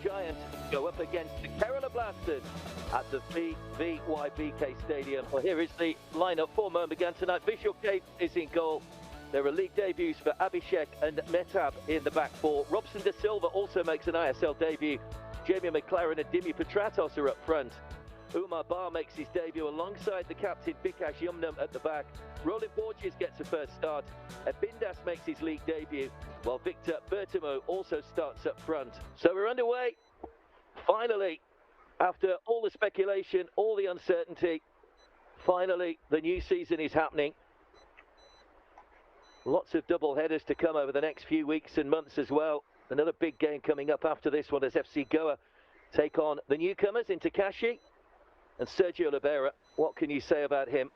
Giants go up against the Kerala Blasters at the BVYBK Stadium. Well, here is the lineup for Mohun Bagan tonight. Vishal K is in goal. There are league debuts for Abhishek and Mehtab in the back four. Robson De Silva also makes an ISL debut. Jamie McLaren and Dimi Petratos are up front. Umar Bar makes his debut alongside the captain Bikash Yumnam at the back. Roland Borges gets a first start. Bindas makes his league debut, while Victor Bertimo also starts up front. So we're underway. Finally, after all the speculation, all the uncertainty, finally the new season is happening. Lots of double headers to come over the next few weeks and months as well. Another big game coming up after this one as FC Goa take on the newcomers in Takashi and Sergio Libera. What can you say about him?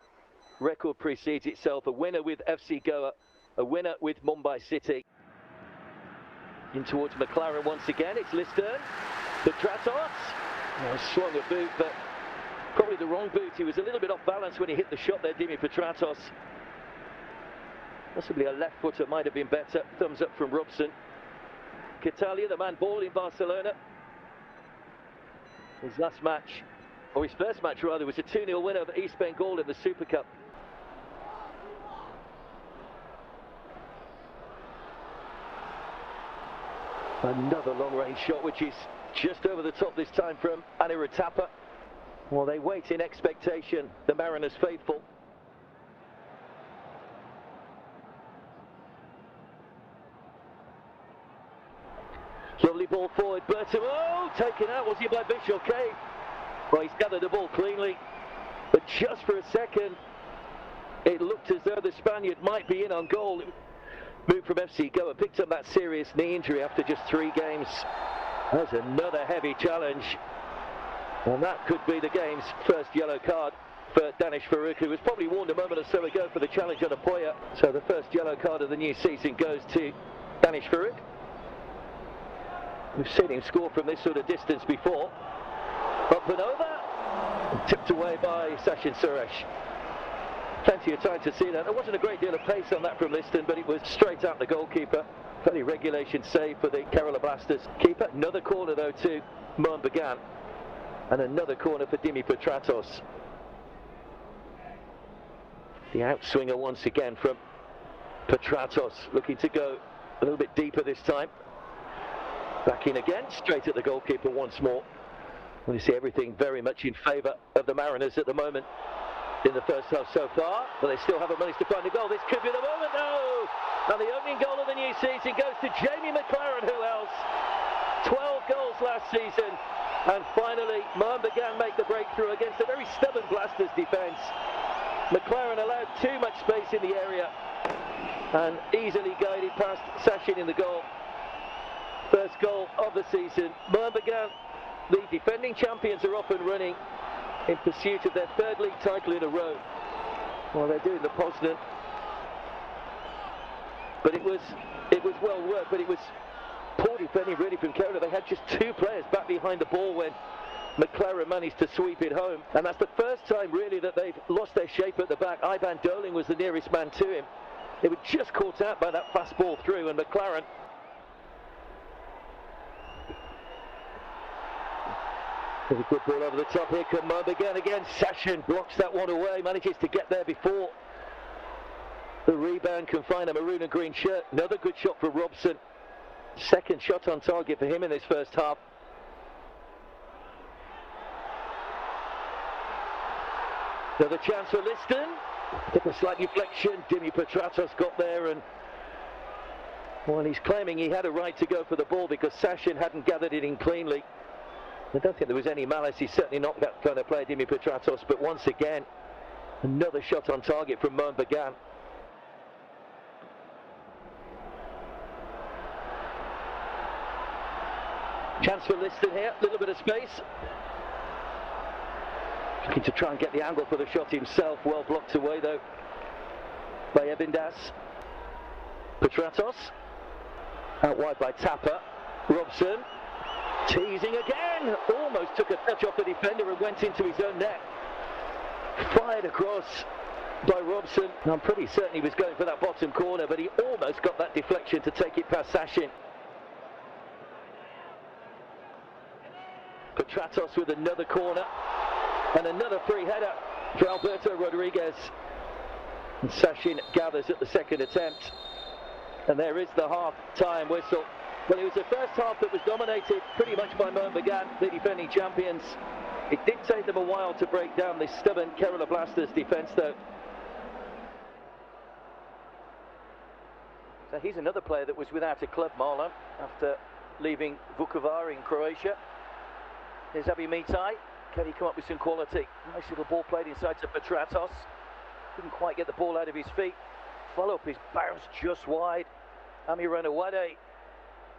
Record precedes itself. A winner with FC Goa, a winner with Mumbai City. In towards McLaren once again. It's Listern. Petratos. Swung a boot, but probably the wrong boot. He was a little bit off balance when he hit the shot there, Dimi Petratos. Possibly a left footer might have been better. Thumbs up from Robson. Catalia, the man ball in Barcelona. His last match, or his first match rather, was a 2-0 win over East Bengal in the Super Cup. Another long-range shot, which is just over the top this time from Aniruddhappa. Well, they wait in expectation, the Mariners faithful. Lovely ball forward, Bertimo, taken out, was he by Vishal K? Well, he's gathered the ball cleanly, but just for a second, it looked as though the Spaniard might be in on goal. Moved from FC Goa, picked up that serious knee injury after just 3 games. That's another heavy challenge, and that could be the game's first yellow card for Danish Farooq, who was probably warned a moment or so ago for the challenge on Apoya. So the first yellow card of the new season goes to Danish Farooq. We've seen him score from this sort of distance before. Up and over, tipped away by Sachin Suresh. Plenty of time to see that. There wasn't a great deal of pace on that from Liston, but it was straight out the goalkeeper. Fairly regulation save for the Kerala Blasters keeper. Another corner though to Mohun Bagan, and another corner for Dimi Petratos. The outswinger once again from Petratos, looking to go a little bit deeper this time. Back in again, straight at the goalkeeper once more. We see everything very much in favour of the Mariners at the moment in the first half so far, but they still haven't managed to find a goal. This could be the moment, no! And the opening goal of the new season goes to Jamie McLaren, who else? 12 goals last season, and finally Mohun Bagan make the breakthrough against a very stubborn Blasters defence. McLaren allowed too much space in the area and easily guided past Sachin in the goal. First goal of the season. Mohun Bagan, the defending champions, are off and running in pursuit of their 3rd league title in a row. Well, they're doing the Poznan, but it was well worked, but it was poor defending really from Kerala. They had just 2 players back behind the ball when McLaren managed to sweep it home, and that's the first time really that they've lost their shape at the back. Ivan Doling was the nearest man to him. They were just caught out by that fast ball through, and McLaren there's a good ball over the top. Here come Mohun Bagan again. Sachin blocks that one away, manages to get there before the rebound can find a maroon and green shirt. Another good shot for Robson. Second shot on target for him in this first half. Another chance for Liston. Took a slight deflection. Dimi Petratos got there, and well, he's claiming he had a right to go for the ball because Sachin hadn't gathered it in cleanly. I don't think there was any malice. He's certainly not that kind of player, Dimi Petratos, but once again, another shot on target from Mohun Bagan. Chance for Liston here, a little bit of space. Looking to try and get the angle for the shot himself. Well blocked away though by Bindas. Petratos, out wide by Tapper. Robson, teasing again, almost took a touch off the defender and went into his own net. Fired across by Robson. I'm pretty certain he was going for that bottom corner, but he almost got that deflection to take it past Sachin. Petratos with another corner and another free header for Alberto Rodriguez. And Sashin gathers at the second attempt. And there is the half-time whistle. Well, it was the first half that was dominated pretty much by Mohun Bagan, the defending champions. It did take them a while to break down this stubborn Kerala Blasters defence, though. So he's another player that was without a club, Marlon, after leaving Vukovar in Croatia. Here's Abi Mitai. Can he come up with some quality? Nice little ball played inside to Petratos. Couldn't quite get the ball out of his feet. Follow-up is bounced just wide. Ami Ranawade,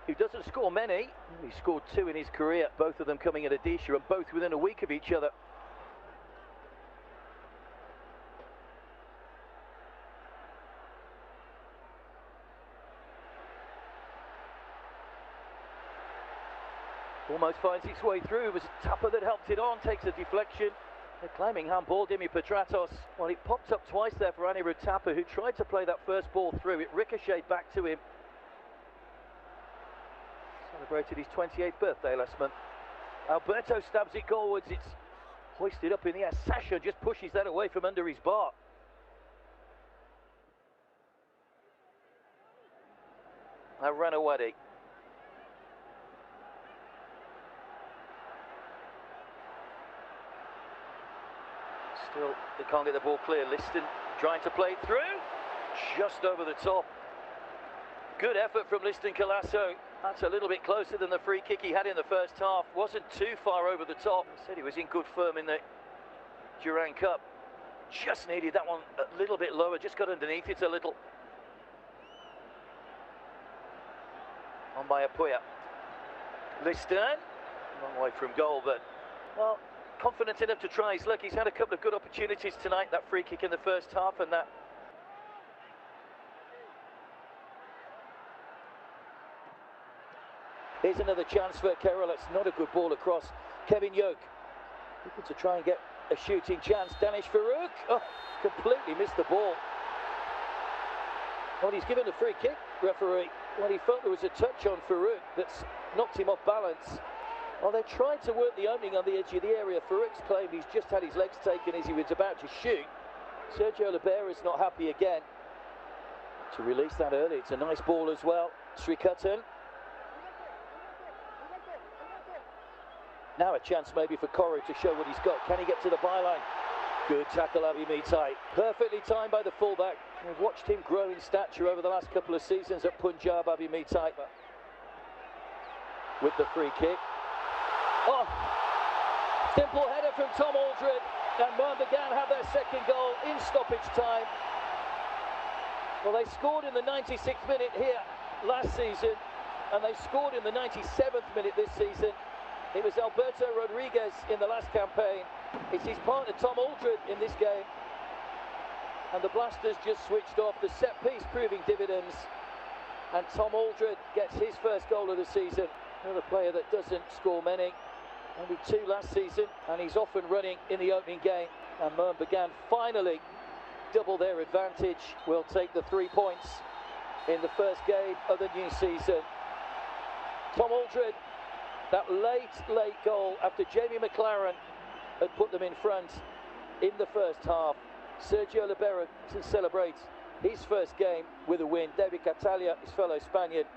who doesn't score many. He scored 2 in his career, both of them coming at Odisha and both within a week of each other. Almost finds its way through. It was Tapper that helped it on, takes a deflection. They're claiming handball, Dimi Petratos. Well, it popped up twice there for Anirudh Tapper, who tried to play that first ball through. It ricocheted back to him. Celebrated his 28th birthday last month. Alberto stabs it goalwards. It's hoisted up in the air. Sasha just pushes that away from under his bar. Ranawade. Still, they can't get the ball clear. Liston trying to play it through. Just over the top. Good effort from Liston Colasso. That's a little bit closer than the free kick he had in the first half. Wasn't too far over the top. Said he was in good form in the Durand Cup. Just needed that one a little bit lower. Just got underneath it a little. On by Apoya. Liston. Long way from goal, but, well, confident enough to try his luck. He's had a couple of good opportunities tonight. That free kick in the first half and that. Here's another chance for Kerala. It's not a good ball across. Kevin Yoke looking to try and get a shooting chance. Danish Farouk. Oh, completely missed the ball. Well, he's given a free kick, referee. Well, he felt there was a touch on Farouk that's knocked him off balance. Well, they tried to work the opening on the edge of the area. Farouk's claimed he's just had his legs taken as he was about to shoot. Sergio Libera's not happy again to release that early. It's a nice ball as well. Srikuttan. Now a chance maybe for Koru to show what he's got. Can he get to the byline? Good tackle, Abi Mitai. Perfectly timed by the fullback. We've watched him grow in stature over the last couple of seasons at Punjab, Abi Mitai. With the free kick. Oh! Simple header from Tom Aldred. And Mohun Bagan have their second goal in stoppage time. Well, they scored in the 96th minute here last season. And they scored in the 97th minute this season. It was Alberto Rodriguez in the last campaign. It's his partner Tom Aldred in this game. And the Blasters just switched off. The set piece proving dividends. And Tom Aldred gets his first goal of the season. Another player that doesn't score many. Only 2 last season. And he's off and running in the opening game. And Mohun Bagan finally double their advantage. Will take the 3 points in the first game of the new season. Tom Aldred. That late goal after Jamie McLaren had put them in front in the first half. Sergio Libera to celebrate his first game with a win. David Catalia, his fellow Spaniard,